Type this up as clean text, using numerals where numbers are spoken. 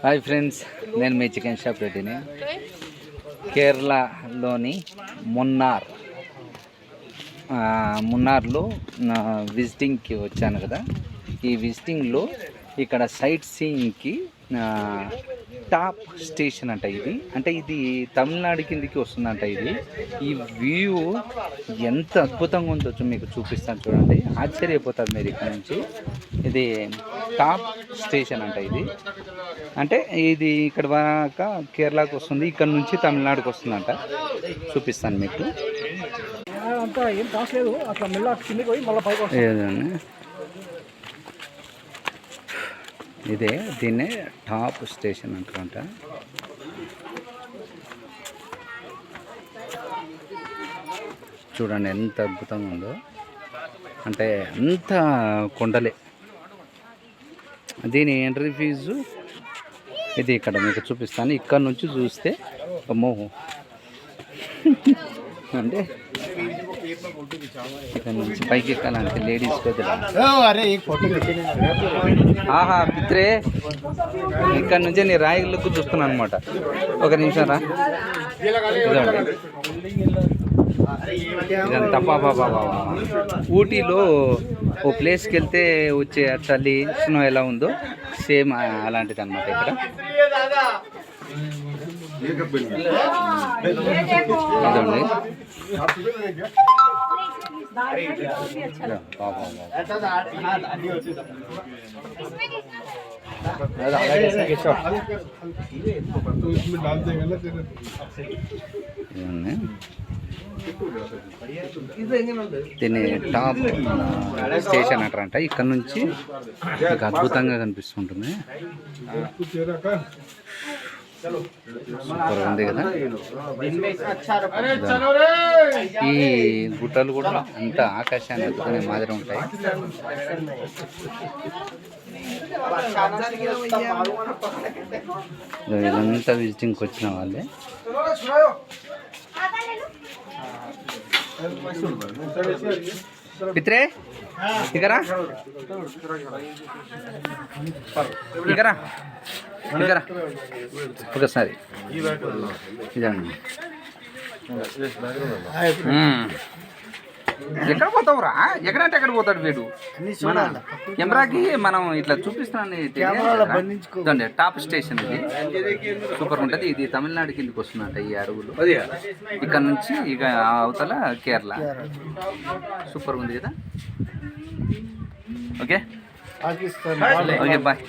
Hi friends, నేను మీ chicken shop రెడ్డిని. కేరళలోని మున్నార్లో విజిటింగ్కి వచ్చాను కదా. ఈ విజిటింగ్లో ఇక్కడ సైట్ సీయింగ్కి టాప్ స్టేషన్ అంట ఇది. అంటే ఇది తమిళనాడు కిందికి వస్తుందంట. ఈ వ్యూ ఎంత అద్భుతంగా ఉందో మీకు చూపిస్తాను చూడండి, ఆశ్చర్యపోతారు మీరు ఇక్కడ నుంచి. ఇది టాప్ స్టేషన్ అంట ఇది. అంటే ఇది ఇక్కడ దాకా కేరళకు వస్తుంది, ఇక్కడ నుంచి తమిళనాడుకి వస్తుందంట. చూపిస్తాను మీకు. ఇదే దీన్నే టాప్ స్టేషన్ అంటారంట. చూడండి ఎంత అద్భుతంగా ఉందో. అంటే అంత కొండలే. దీని ఎంట్రీ ఫీజు ఇది ఇక్కడ మీకు చూపిస్తాను. ఇక్కడ నుంచి చూస్తే అమ్మో, అంటే ఇక్కడ నుంచి పైకి ఎక్కాలంటే లేడీస్ కొద్దిగా. ఆహా పిత్రే, ఇక్కడ నుంచే నీ రాయిలకు చూస్తున్నాను అనమాట. ఒక నిమిషం రా. ఇదంతా బాబా ఊటీలో ఓ ప్లేస్కి వెళ్తే వచ్చే చలి స్నో ఎలా ఉందో సేమ్ అలాంటిది అనమాట ఇక్కడ. ఇదండి దీన్ని టాప్ స్టేషన్ అంటారంట. ఇక్కడ నుంచి అద్భుతంగా కనిపిస్తుంటుంది. సూపర్ ఉంది కదా. ఈ గుట్టలు కూడా అంత ఆకాశాన్ని ఎత్తుకునే మాదిరి ఉంటాయి. ఇదంతా విజిటింగ్కి వచ్చిన వాళ్ళే. పిత్రే ఇకరా ఇకరా ఇకరా ఒకసారి ఇదండి. ఎక్కడ పోతావురా? ఎక్కడంటే ఎక్కడ పోతాడు వీడు. మన కెమెరాకి మనం ఇట్లా చూపిస్తున్నాను. టాప్ స్టేషన్ ఇది సూపర్ ఉంటుంది. ఇది తమిళనాడు కిందకి వస్తుందంట ఈ అడవులు. ఇక్కడ నుంచి ఇక అవతల కేరళ. సూపర్ ఉంది కదా. Okay okay bye.